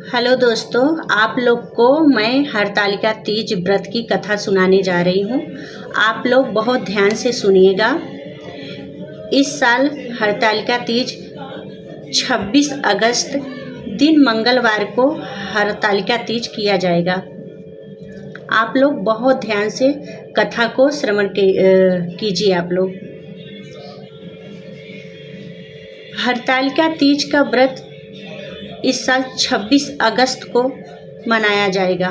Hello दोस्तों, आप लोग को मैं हरतालिका तीज व्रत की कथा सुनाने जा रही हूँ। आप लोग बहुत ध्यान से सुनिएगा। इस साल हरतालिका तीज 26 अगस्त दिन मंगलवार को हरतालिका तीज किया जाएगा। आप लोग बहुत ध्यान से कथा को श्रवण कीजिए। आप लोग हरतालिका तीज का व्रत इस साल 26 अगस्त को मनाया जाएगा।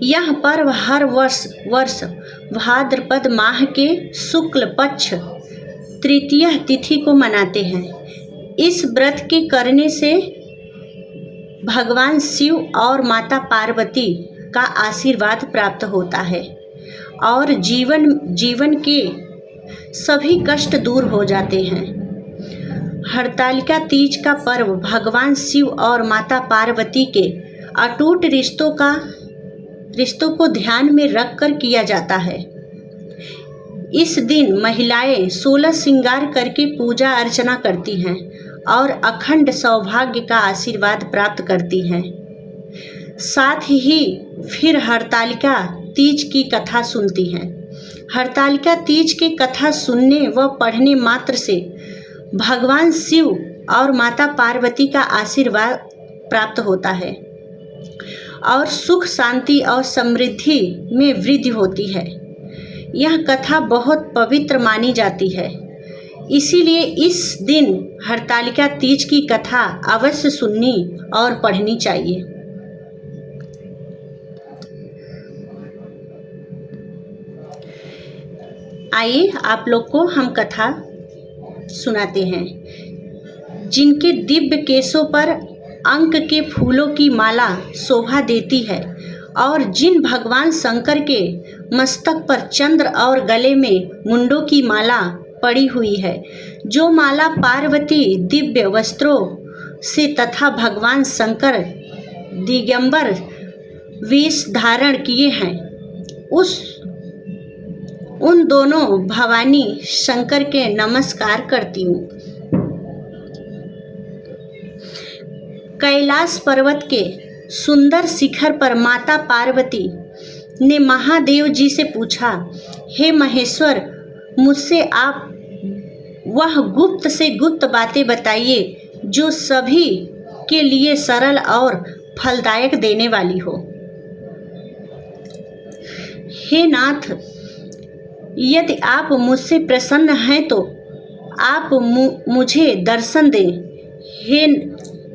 यह पर्व हर वर्ष भाद्रपद माह के शुक्ल पक्ष तृतीय तिथि को मनाते हैं। इस व्रत के करने से भगवान शिव और माता पार्वती का आशीर्वाद प्राप्त होता है और जीवन के सभी कष्ट दूर हो जाते हैं। हरतालिका तीज का पर्व भगवान शिव और माता पार्वती के अटूट रिश्तों को ध्यान में रखकर किया जाता है। इस दिन महिलाएं 16 श्रृंगार करके पूजा अर्चना करती हैं और अखंड सौभाग्य का आशीर्वाद प्राप्त करती हैं। साथ ही फिर हरतालिका तीज की कथा सुनती हैं। हरतालिका तीज की कथा सुनने व पढ़ने मात्र से भगवान शिव और माता पार्वती का आशीर्वाद प्राप्त होता है और सुख शांति और समृद्धि में वृद्धि होती है। यह कथा बहुत पवित्र मानी जाती है, इसीलिए इस दिन हरतालिका तीज की कथा अवश्य सुननी और पढ़नी चाहिए। आइए आप लोग को हम कथा सुनाते हैं। जिनके दिव्य केशों पर अंक के फूलों की माला शोभा देती है और जिन भगवान शंकर के मस्तक पर चंद्र और गले में मुंडों की माला पड़ी हुई है, जो माला पार्वती दिव्य वस्त्रों से तथा भगवान शंकर दिगंबर वेश धारण किए हैं, उन दोनों भवानी शंकर के नमस्कार करती हूँ। कैलाश पर्वत के सुंदर शिखर पर माता पार्वती ने महादेव जी से पूछा, हे महेश्वर, मुझसे आप वह गुप्त से गुप्त बातें बताइए जो सभी के लिए सरल और फलदायक देने वाली हो। हे नाथ, यदि आप मुझसे प्रसन्न हैं तो आप मुझे दर्शन दें।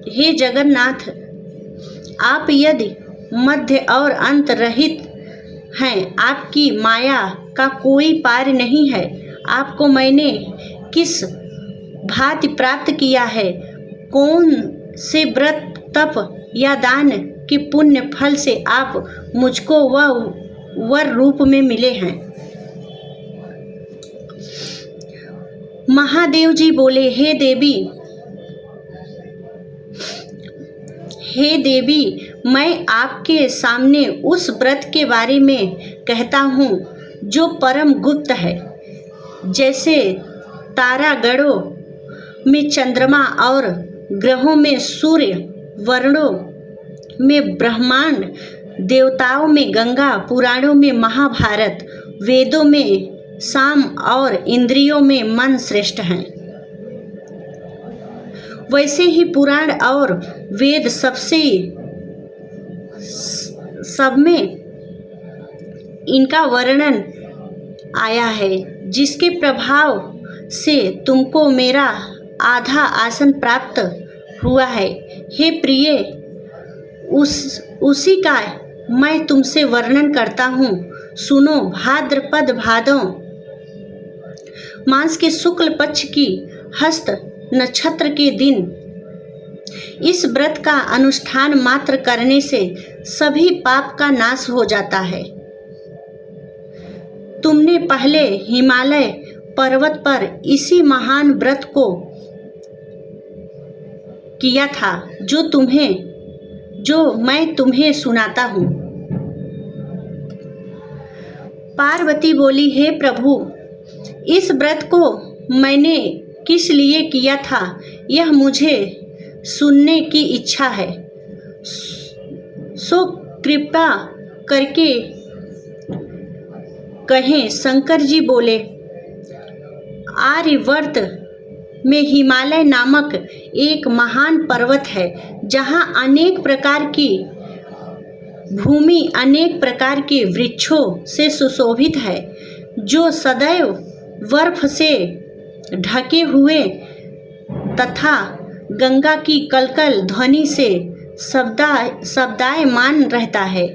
हे जगन्नाथ, आप यदि मध्य और अंत रहित हैं, आपकी माया का कोई पार नहीं है। आपको मैंने किस भांति प्राप्त किया है, कौन से व्रत तप या दान के पुण्य फल से आप मुझको वह वर रूप में मिले हैं। महादेव जी बोले, हे देवी, मैं आपके सामने उस व्रत के बारे में कहता हूँ जो परम गुप्त है। जैसे तारागणों में चंद्रमा और ग्रहों में सूर्य, वर्णों में ब्रह्मांड, देवताओं में गंगा, पुराणों में महाभारत, वेदों में साम और इंद्रियों में मन श्रेष्ठ हैं, वैसे ही पुराण और वेद सब में इनका वर्णन आया है, जिसके प्रभाव से तुमको मेरा आधा आसन प्राप्त हुआ है। हे प्रिय, उसी का मैं तुमसे वर्णन करता हूँ। सुनो। भाद्रपद भादों मास के शुक्ल पक्ष की हस्त नक्षत्र के दिन इस व्रत का अनुष्ठान मात्र करने से सभी पाप का नाश हो जाता है। तुमने पहले हिमालय पर्वत पर इसी महान व्रत को किया था, जो मैं तुम्हें सुनाता हूँ। पार्वती बोली, हे प्रभु, इस व्रत को मैंने किस लिए किया था, यह मुझे सुनने की इच्छा है। सो कृपा करके कहें। शंकर जी बोले, आर्यवर्त में हिमालय नामक एक महान पर्वत है, जहाँ अनेक प्रकार की भूमि अनेक प्रकार के वृक्षों से सुशोभित है, जो सदैव बर्फ से ढके हुए तथा गंगा की कलकल ध्वनि से शब्दायमान रहता है।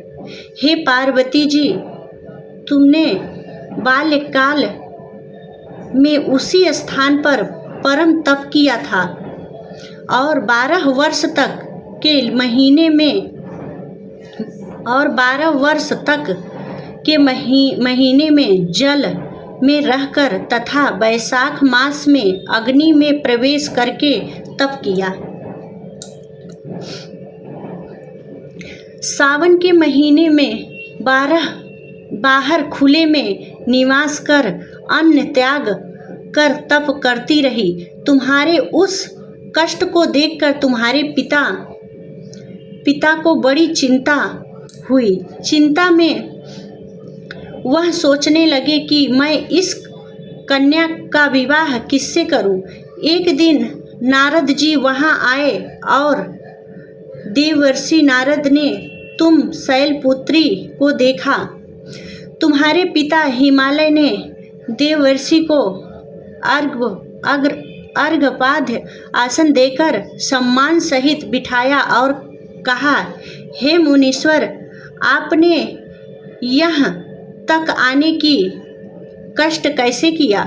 हे पार्वती जी, तुमने बाल्यकाल में उसी स्थान पर परम तप किया था और 12 वर्ष तक के महीने में जल में रहकर तथा वैशाख मास में अग्नि में प्रवेश करके तप किया। सावन के महीने में बाहर खुले में निवास कर अन्न त्याग कर तप करती रही। तुम्हारे उस कष्ट को देखकर तुम्हारे पिता को बड़ी चिंता हुई। चिंता में वह सोचने लगे कि मैं इस कन्या का विवाह किससे करूं। एक दिन नारद जी वहां आए और देवर्षि नारद ने तुम शैलपुत्री को देखा। तुम्हारे पिता हिमालय ने देवर्षि को अर्घ्यपाद्य आसन देकर सम्मान सहित बिठाया और कहा, हे मुनीश्वर, आपने यहाँ तक आने की कष्ट कैसे किया?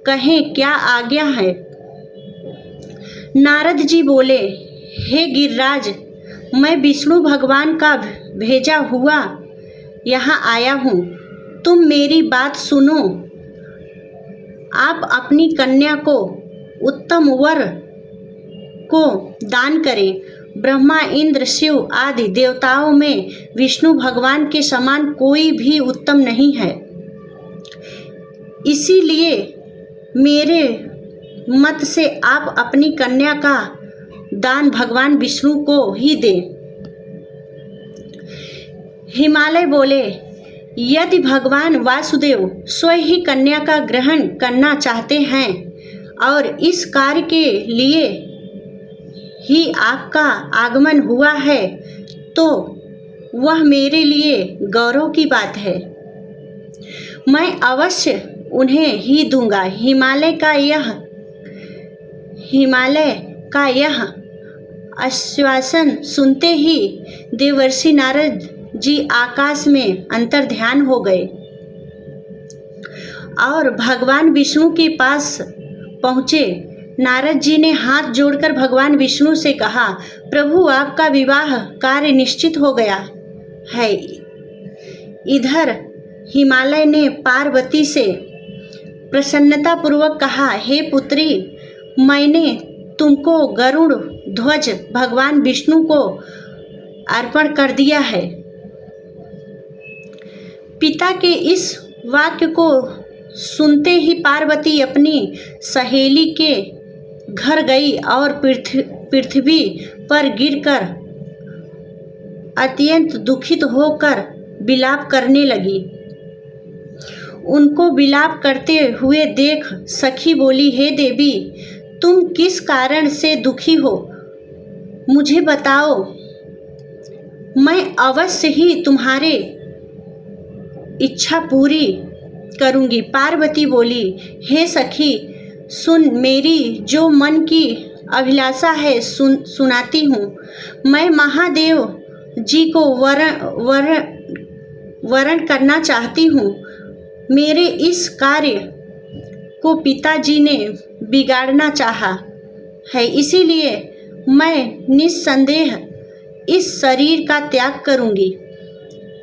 कहें क्या आज्ञा है? नारद जी बोले, हे गिरिराज, मैं विष्णु भगवान का भेजा हुआ यहाँ आया हूँ। तुम मेरी बात सुनो। आप अपनी कन्या को उत्तम वर को दान करें। ब्रह्मा, इंद्र, शिव आदि देवताओं में विष्णु भगवान के समान कोई भी उत्तम नहीं है। इसीलिए मेरे मत से आप अपनी कन्या का दान भगवान विष्णु को ही दें। हिमालय बोले, यदि भगवान वासुदेव स्वयं ही कन्या का ग्रहण करना चाहते हैं और इस कार्य के लिए ही आपका आगमन हुआ है, तो वह मेरे लिए गौरव की बात है। मैं अवश्य उन्हें ही दूंगा। हिमालय का यह आश्वासन सुनते ही देवर्षि नारद जी आकाश में अंतर्ध्यान हो गए और भगवान विष्णु के पास पहुँचे। नारद जी ने हाथ जोड़कर भगवान विष्णु से कहा, प्रभु, आपका विवाह कार्य निश्चित हो गया है। इधर हिमालय ने पार्वती से प्रसन्नतापूर्वक कहा, हे पुत्री, मैंने तुमको गरुड़ ध्वज भगवान विष्णु को अर्पण कर दिया है। पिता के इस वाक्य को सुनते ही पार्वती अपनी सहेली के घर गई और पृथ्वी पर गिरकर अत्यंत दुखित होकर विलाप करने लगी। उनको विलाप करते हुए देख सखी बोली, हे देवी, तुम किस कारण से दुखी हो? मुझे बताओ, मैं अवश्य ही तुम्हारे इच्छा पूरी करूंगी। पार्वती बोली, हे सखी, सुन, मेरी जो मन की अभिलाषा है सुनाती हूँ। मैं महादेव जी को वरण करना चाहती हूँ। मेरे इस कार्य को पिताजी ने बिगाड़ना चाहा है, इसीलिए मैं निस्संदेह इस शरीर का त्याग करूँगी।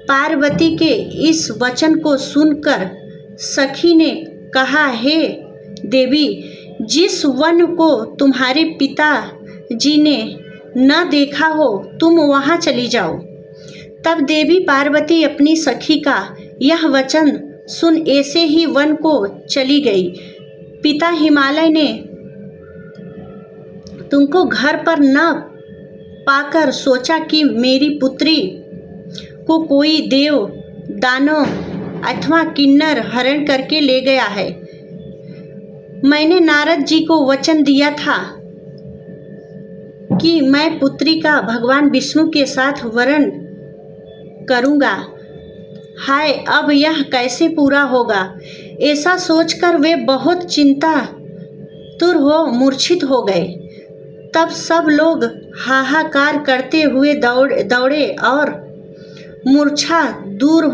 पार्वती के इस वचन को सुनकर सखी ने कहा, हे देवी, जिस वन को तुम्हारे पिता जी ने न देखा हो, तुम वहाँ चली जाओ। तब देवी पार्वती अपनी सखी का यह वचन सुन ऐसे ही वन को चली गई। पिता हिमालय ने तुमको घर पर न पाकर सोचा कि मेरी पुत्री को कोई देव, दानव अथवा किन्नर हरण करके ले गया है। मैंने नारद जी को वचन दिया था कि मैं पुत्री का भगवान विष्णु के साथ वरण करूँगा। हाय, अब यह कैसे पूरा होगा? ऐसा सोचकर वे बहुत चिंतातुर हो मूर्छित हो गए। तब सब लोग हाहाकार करते हुए दौड़े और मूर्छा दूर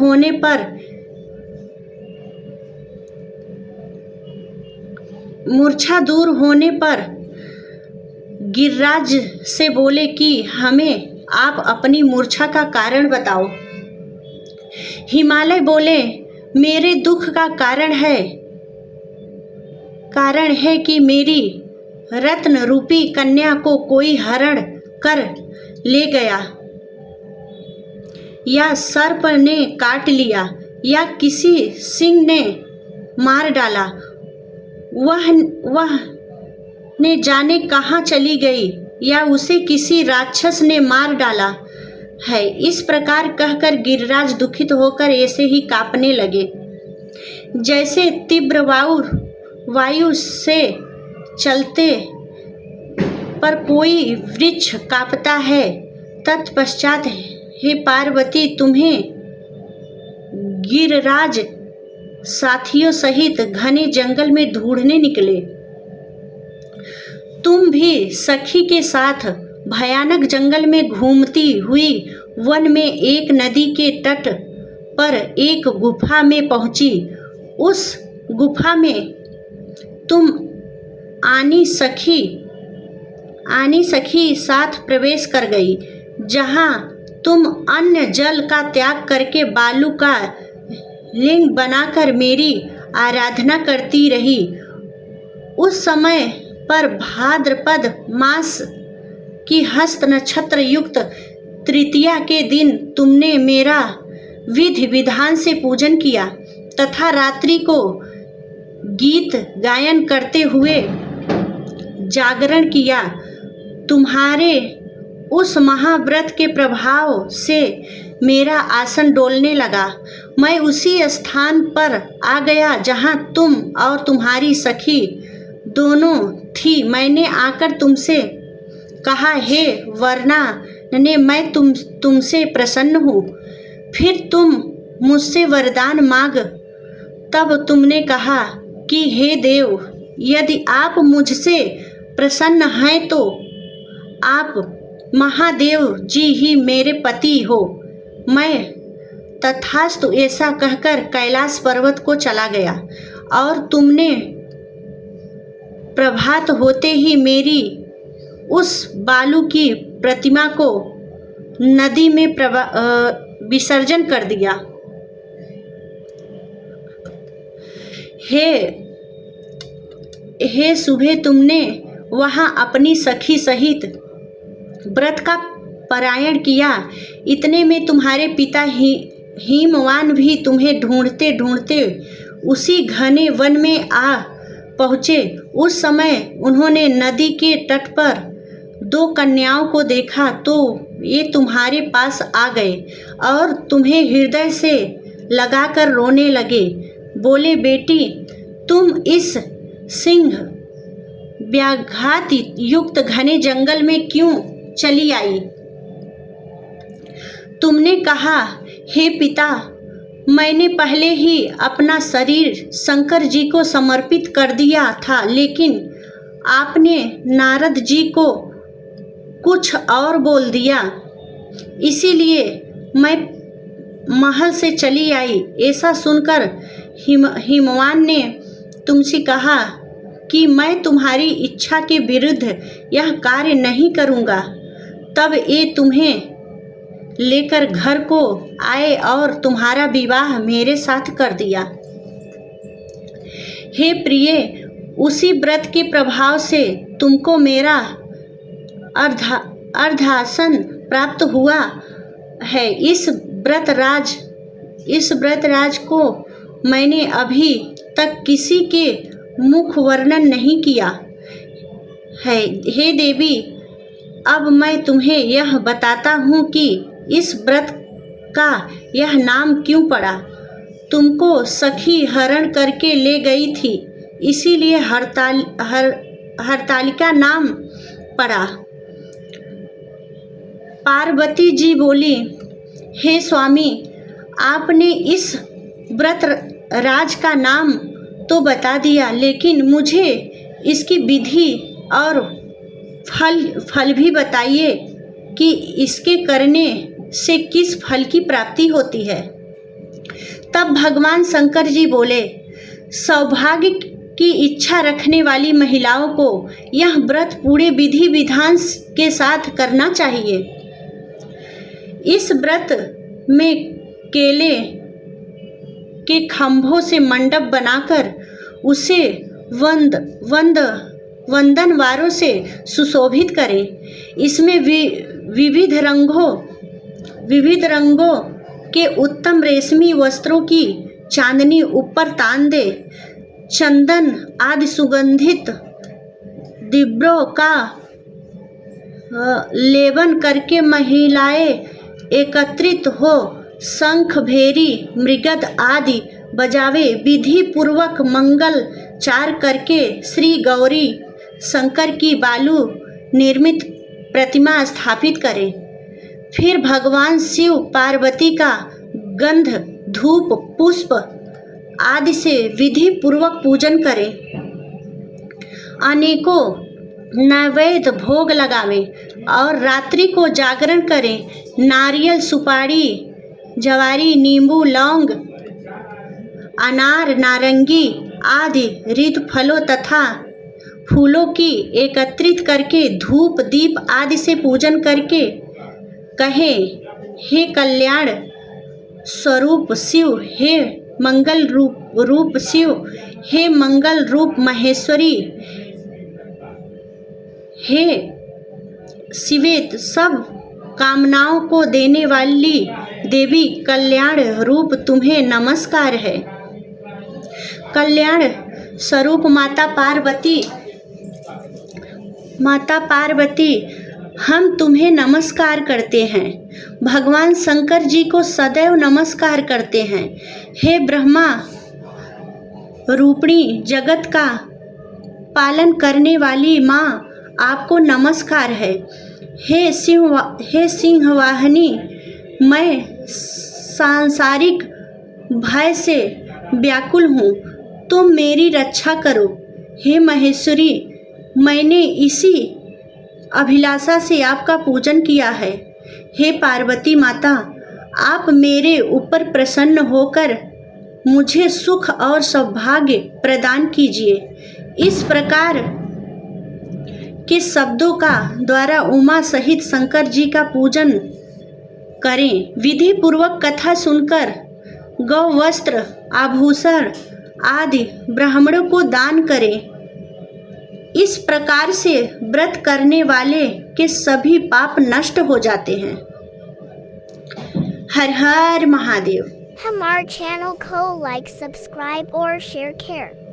होने पर गिरिराज से बोले कि हमें आप अपनी मूर्छा का कारण बताओ। हिमालय बोले, मेरे दुख का कारण है कि मेरी रत्न रूपी कन्या को कोई हरण कर ले गया, या सर्प ने काट लिया, या किसी सिंह ने मार डाला। वह ने जाने कहाँ चली गई, या उसे किसी राक्षस ने मार डाला है। इस प्रकार कहकर गिरिराज दुखित होकर ऐसे ही कांपने लगे जैसे तीव्र वायु से चलते पर कोई वृक्ष कांपता है। तत्पश्चात हे पार्वती, तुम्हें गिरिराज साथियों सहित घने जंगल में ढूंढने निकले। तुम भी सखी के साथ भयानक जंगल में घूमती हुई वन में एक नदी के तट पर एक गुफा में पहुंची। उस गुफा में तुम आनी सखी साथ प्रवेश कर गई, जहां तुम अन्न जल का त्याग करके बालू का लिंग बनाकर मेरी आराधना करती रही। उस समय पर भाद्रपद मास की हस्त नक्षत्र युक्त तृतीया के दिन तुमने मेरा विधि विधान से पूजन किया तथा रात्रि को गीत गायन करते हुए जागरण किया। तुम्हारे उस महाव्रत के प्रभाव से मेरा आसन डोलने लगा। मैं उसी स्थान पर आ गया जहां तुम और तुम्हारी सखी दोनों थी। मैंने आकर तुमसे कहा, हे वर्णा ने, मैं तुमसे प्रसन्न हूँ। फिर तुम मुझसे वरदान मांग। तब तुमने कहा कि हे देव, यदि आप मुझसे प्रसन्न हैं तो आप महादेव जी ही मेरे पति हो। मैं तथास्तु ऐसा कहकर कैलाश पर्वत को चला गया और तुमने प्रभात होते ही मेरी उस बालू की प्रतिमा को नदी में विसर्जन कर दिया। हे सुबह तुमने वहां अपनी सखी सहित व्रत का पारायण किया। इतने में तुम्हारे पिता हिमवान भी तुम्हें ढूंढते ढूंढते उसी घने वन में आ पहुँचे। उस समय उन्होंने नदी के तट पर 2 कन्याओं को देखा तो ये तुम्हारे पास आ गए और तुम्हें हृदय से लगाकर रोने लगे। बोले, बेटी, तुम इस सिंह व्याघात युक्त घने जंगल में क्यों चली आई? तुमने कहा, हे पिता, मैंने पहले ही अपना शरीर शंकर जी को समर्पित कर दिया था, लेकिन आपने नारद जी को कुछ और बोल दिया, इसीलिए मैं महल से चली आई। ऐसा सुनकर हिमवान ने तुमसे कहा कि मैं तुम्हारी इच्छा के विरुद्ध यह कार्य नहीं करूँगा। तब ये तुम्हें लेकर घर को आए और तुम्हारा विवाह मेरे साथ कर दिया। हे प्रिय, उसी व्रत के प्रभाव से तुमको मेरा अर्धासन प्राप्त हुआ है। इस व्रतराज को मैंने अभी तक किसी के मुख वर्णन नहीं किया है। हे देवी, अब मैं तुम्हें यह बताता हूँ कि इस व्रत का यह नाम क्यों पड़ा। तुमको सखी हरण करके ले गई थी, इसीलिए हरतालिका नाम पड़ा। पार्वती जी बोली, हे स्वामी, आपने इस व्रत राज का नाम तो बता दिया, लेकिन मुझे इसकी विधि और फल भी बताइए कि इसके करने से किस फल की प्राप्ति होती है। तब भगवान शंकर जी बोले, सौभाग्य की इच्छा रखने वाली महिलाओं को यह व्रत पूरे विधि विधान के साथ करना चाहिए। इस व्रत में केले के खंभों से मंडप बनाकर उसे वंदनवारों से सुशोभित करें। इसमें विविध रंगों के उत्तम रेशमी वस्त्रों की चांदनी ऊपर तान दे। चंदन आदि सुगंधित दिव्यों का लेपन करके महिलाएं एकत्रित हो शंख, भेरी, मृगद आदि बजावे। विधि पूर्वक मंगल चार करके श्री गौरी शंकर की बालू निर्मित प्रतिमा स्थापित करें। फिर भगवान शिव पार्वती का गंध, धूप, पुष्प आदि से विधि पूर्वक पूजन करें। अनेकों नैवेद्य भोग लगावें और रात्रि को जागरण करें। नारियल, सुपारी, जवारी, नींबू, लौंग, अनार, नारंगी आदि ऋतु फलों तथा फूलों की एकत्रित करके धूप, दीप आदि से पूजन करके कहे, हे कल्याण स्वरूप शिव, हे मंगल रूप शिव, हे मंगल रूप महेश्वरी, हे शिवेत सब कामनाओं को देने वाली देवी, कल्याण रूप तुम्हें नमस्कार है। कल्याण स्वरूप माता पार्वती, हम तुम्हें नमस्कार करते हैं। भगवान शंकर जी को सदैव नमस्कार करते हैं। हे ब्रह्मा रूपिणी जगत का पालन करने वाली माँ, आपको नमस्कार है। हे सिंहवाहिनी, मैं सांसारिक भय से व्याकुल हूँ, तुम मेरी रक्षा करो। हे महेश्वरी, मैंने इसी अभिलाषा से आपका पूजन किया है। हे पार्वती माता, आप मेरे ऊपर प्रसन्न होकर मुझे सुख और सौभाग्य प्रदान कीजिए। इस प्रकार के शब्दों का द्वारा उमा सहित शंकर जी का पूजन करें। विधि पूर्वक कथा सुनकर गौ वस्त्र, आभूषण आदि ब्राह्मणों को दान करें। इस प्रकार से व्रत करने वाले के सभी पाप नष्ट हो जाते हैं। हर हर महादेव। हमारे चैनल को लाइक, सब्सक्राइब और शेयर करें।